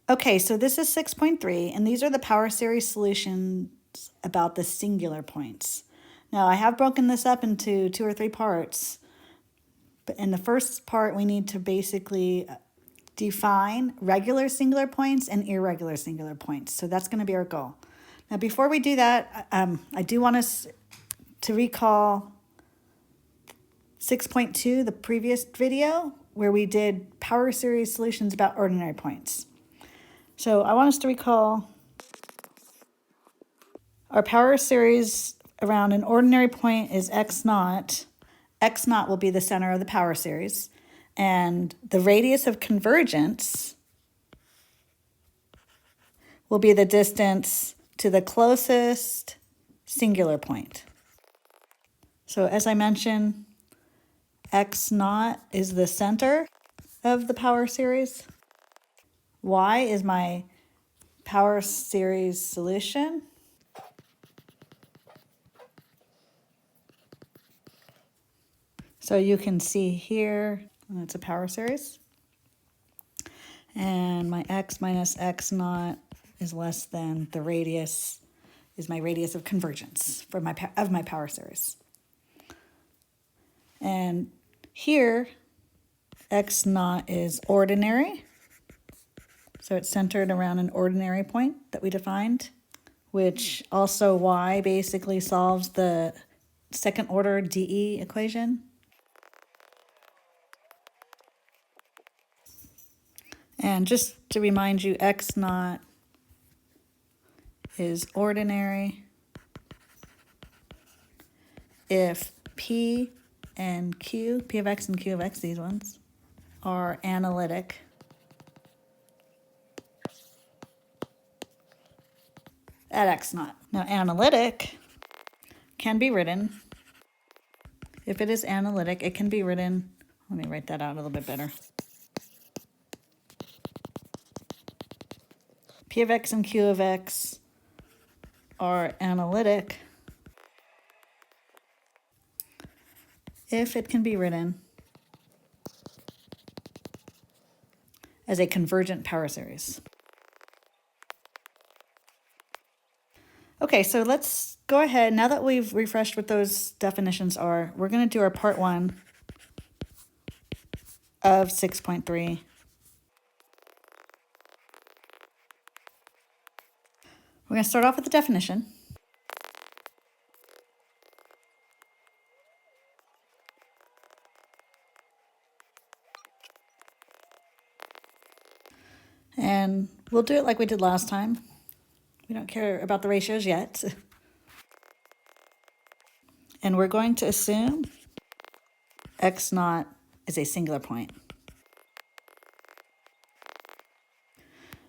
Okay, so this is 6.3, and these are the power series solutions about the singular points. Now, I have broken this up into 2 or 3 parts, but in the first part, we need to basically define regular singular points and irregular singular points. So that's going to be our goal. Now, before we do that, I do want us to recall 6.2, the previous video, where we did power series solutions about ordinary points. So I want us to recall our power series around an ordinary point is x naught. X naught will be the center of the power series. And the radius of convergence will be the distance to the closest singular point. So as I mentioned, x naught is the center of the power series. Y is my power series solution. So you can see here, it's a power series. And my x minus x naught is less than the radius, is my radius of convergence for my power series. And here, x naught is ordinary. So it's centered around an ordinary point that we defined, which also y basically solves the second order dE equation. And just to remind you, x naught is ordinary if P and Q, P of x and Q of x, these ones, are analytic. At x naught. Now, analytic can be written, if it is analytic, it can be written, let me write that out a little bit better. P of x and Q of x are analytic if it can be written as a convergent power series. Okay, so let's go ahead. Now that we've refreshed what those definitions are, we're going to do our part 1 of 6.3. We're going to start off with the definition. And we'll do it like we did last time. We don't care about the ratios yet. And we're going to assume x naught is a singular point.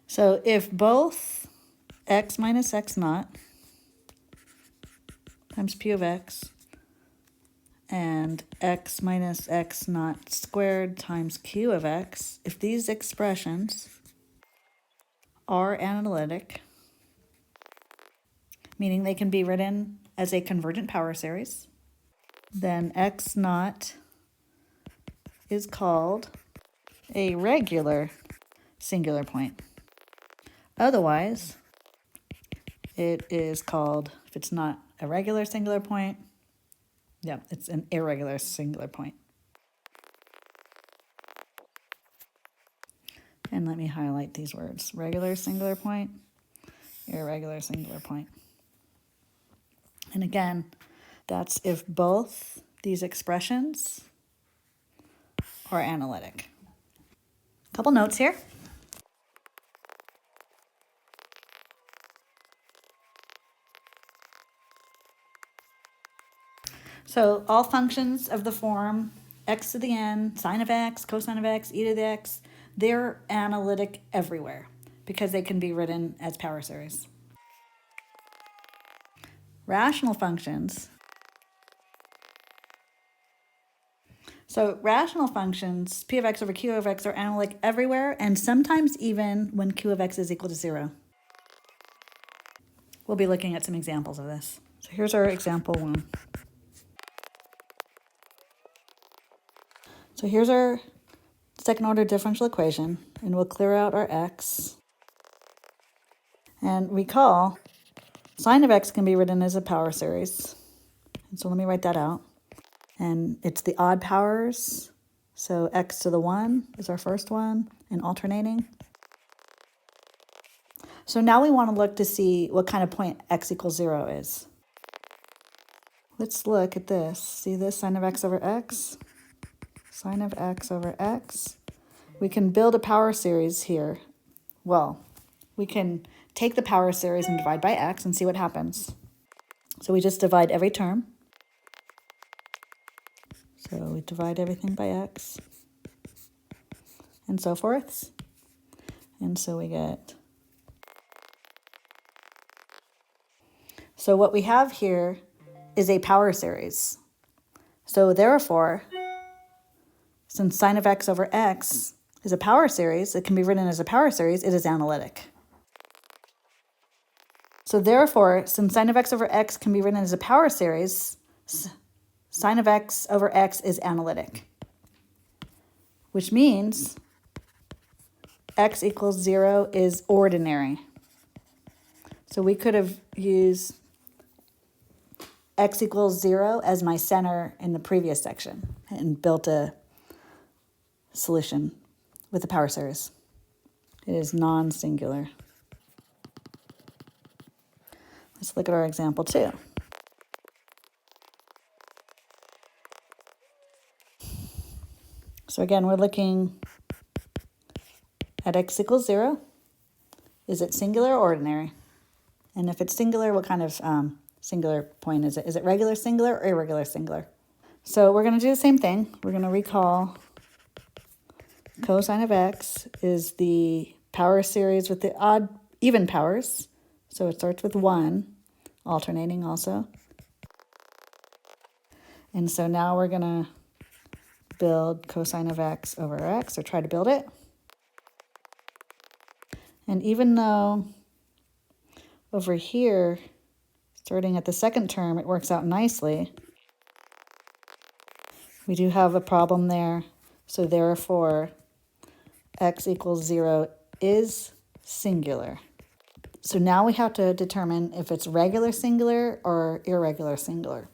So if both x minus x naught times p of x and x minus x naught squared times q of x, if these expressions are analytic, meaning they can be written as a convergent power series, then x naught is called a regular singular point. Otherwise, it is called, if it's not a regular singular point, yeah, it's an irregular singular point. And let me highlight these words: regular singular point, irregular singular point. And again, that's if both these expressions are analytic. A couple notes here. So all functions of the form x to the n, sine of x, cosine of x, e to the x, they're analytic everywhere because they can be written as power series. Rational functions. So rational functions, p of x over q of x, are analytic everywhere, and sometimes even when q of x is equal to 0. We'll be looking at some examples of this. So here's our example 1. So here's our second order differential equation, and we'll clear out our x. And recall, sine of x can be written as a power series. And so let me write that out. And it's the odd powers. So x to the 1 is our first one, and alternating. So now we want to look to see what kind of point x equals 0 is. Let's look at this. See this, sine of x over x? Sine of x over x. We can build a power series here. Well, we can take the power series and divide by x and see what happens. So we just divide every term. So we divide everything by x and so forth. And so we get... So what we have here is a power series. So therefore, since sine of x over x is a power series, it can be written as a power series, it is analytic. So therefore, since sine of x over x can be written as a power series, sine of x over x is analytic, which means x equals 0 is ordinary. So we could have used x equals 0 as my center in the previous section and built a solution with a power series. It is non-singular. Let's look at our example 2. So again, we're looking at x equals 0. Is it singular or ordinary? And if it's singular, what kind of singular point is it? Is it regular singular or irregular singular? So we're going to do the same thing. We're going to recall cosine of x is the power series with the odd even powers. So it starts with 1, alternating also. And so now we're going to build cosine of x over x, or try to build it. And even though over here, starting at the second term, it works out nicely, we do have a problem there. So therefore, x equals 0 is singular. So now we have to determine if it's regular singular or irregular singular.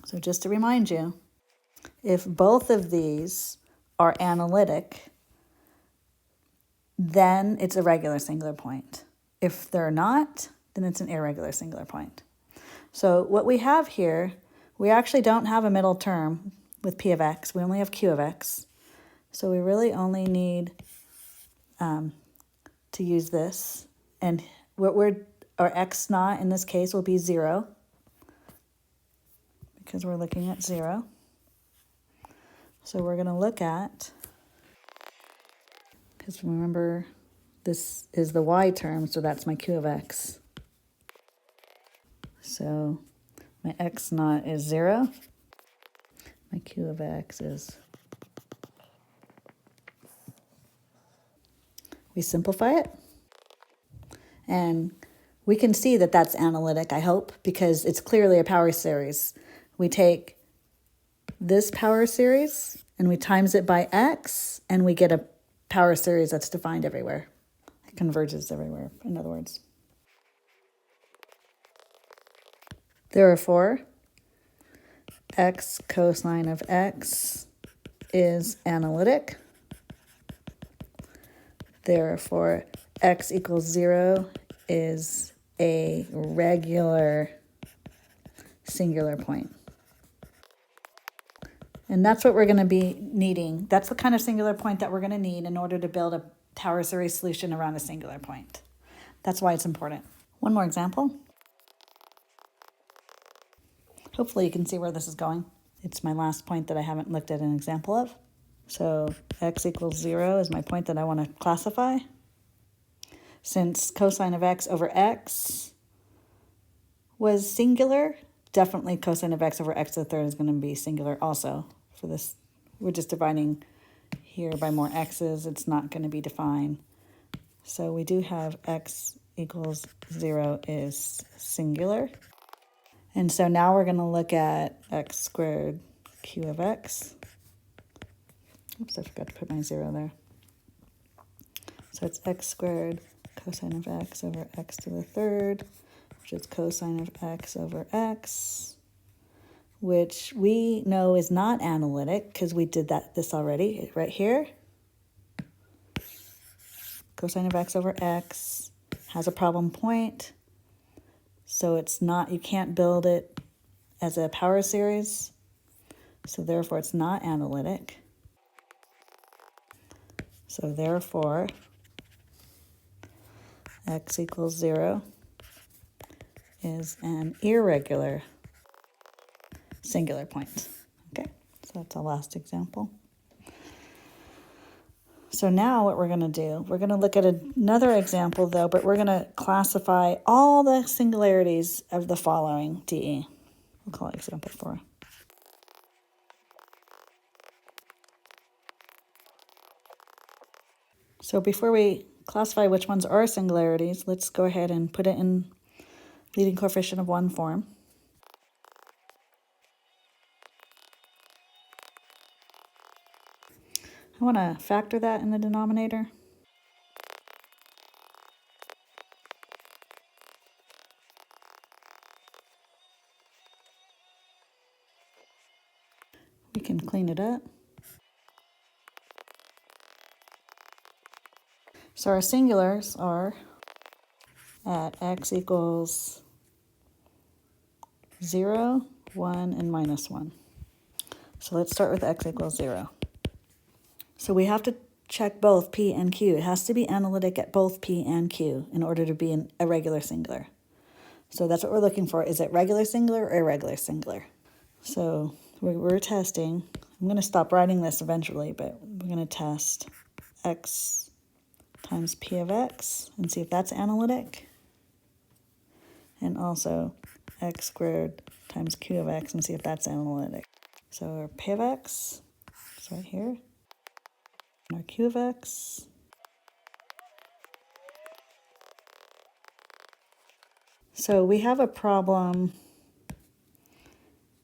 So just to remind you, if both of these are analytic, then it's a regular singular point. If they're not, then it's an irregular singular point. So what we have here, we actually don't have a middle term with p of x. We only have q of x. So we really only need to use this. And our x naught in this case will be 0, because we're looking at 0. So we're going to look at, because remember, this is the y term, so that's my q of x. So my x naught is 0. My q of x is... We simplify it. And we can see that that's analytic, I hope, because it's clearly a power series. We take this power series and we times it by x, and we get a power series that's defined everywhere. It converges everywhere, in other words. Therefore, x cosine of x is analytic. Therefore, x equals 0 is a regular singular point. And that's what we're going to be needing. That's the kind of singular point that we're going to need in order to build a power series solution around a singular point. That's why it's important. One more example. Hopefully you can see where this is going. It's my last point that I haven't looked at an example of. So x equals 0 is my point that I want to classify. Since cosine of x over x was singular, definitely cosine of x over x to the third is going to be singular also. For this, we're just dividing here by more x's. It's not going to be defined. So we do have x equals 0 is singular. And so now we're going to look at x squared q of x. Oops, I forgot to put my 0 there. So it's x squared cosine of x over x to the third, which is cosine of x over x, which we know is not analytic because we did this already right here. Cosine of x over x has a problem point, so it's not, you can't build it as a power series, so therefore it's not analytic. So therefore, x equals 0 is an irregular singular point. Okay, so that's the last example. So now what we're going to do, we're going to look at another example though, but we're going to classify all the singularities of the following DE. We'll call it example 4. So before we classify which ones are singularities, let's go ahead and put it in leading coefficient of 1 form. I want to factor that in the denominator. We can clean it up. So our singulars are at x equals 0, 1, and minus 1. So let's start with x equals 0. So we have to check both p and q. It has to be analytic at both p and q in order to be a regular singular. So that's what we're looking for. Is it regular singular or irregular singular? So we're testing. I'm going to stop writing this eventually, but we're going to test x times p of x and see if that's analytic. And also x squared times q of x and see if that's analytic. So our p of x is right here. And our q of x. So we have a problem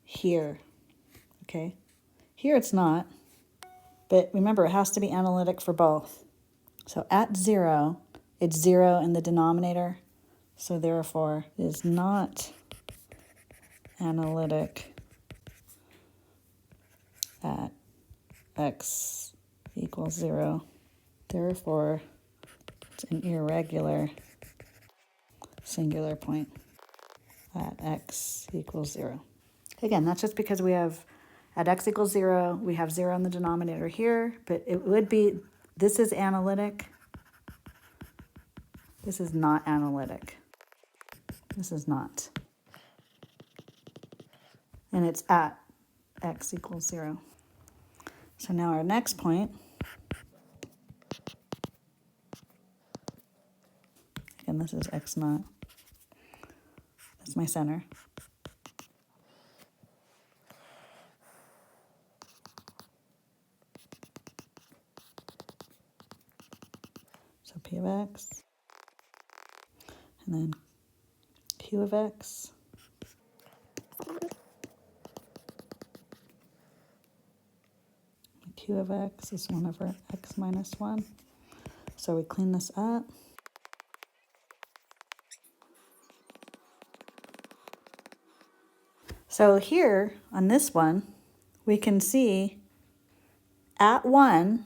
here, okay? Here it's not, but remember it has to be analytic for both. So at 0, it's 0 in the denominator, so therefore it is not analytic at x equals 0. Therefore, it's an irregular singular point at x equals 0. Again, that's just because we have at x equals 0, we have 0 in the denominator here, but it would be, this is analytic. This is not analytic. This is not. And it's at x equals 0. So now our next point, again, this is x naught. That's my center. So p of x, and then q of x. Q of x is 1 over x minus 1. So we clean this up. So here on this one, we can see at 1,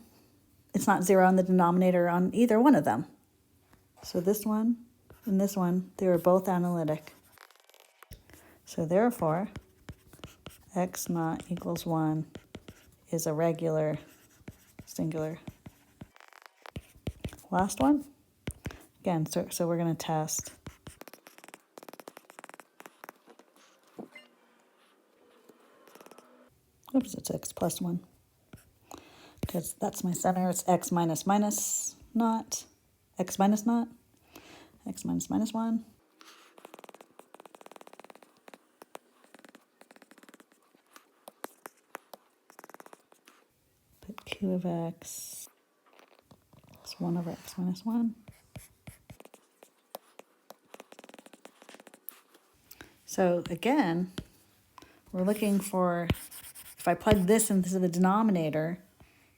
it's not 0 in the denominator on either one of them. So this one and this one, they were both analytic. So therefore, x naught equals 1 is a regular singular. Last one. Again, so we're going to test. Oops, it's x plus 1. Because that's my center. It's x minus minus naught. X minus naught. X minus minus 1. Put q of x. It's 1 over x minus 1. So again, we're looking for, if I plug this into the denominator,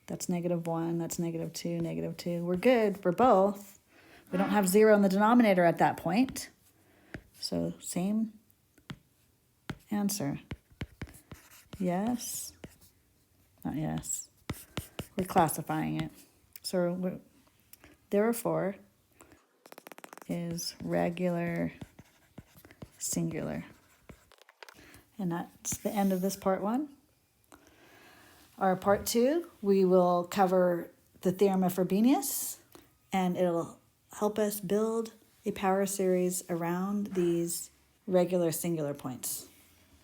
that's -1, that's -2, -2. We're good for both, We don't have 0 in the denominator at that point. So same answer. Yes. Not yes. We're classifying it. So therefore is regular singular. And that's the end of this part 1. Our part 2, we will cover the theorem of Frobenius, and it'll help us build a power series around these regular singular points.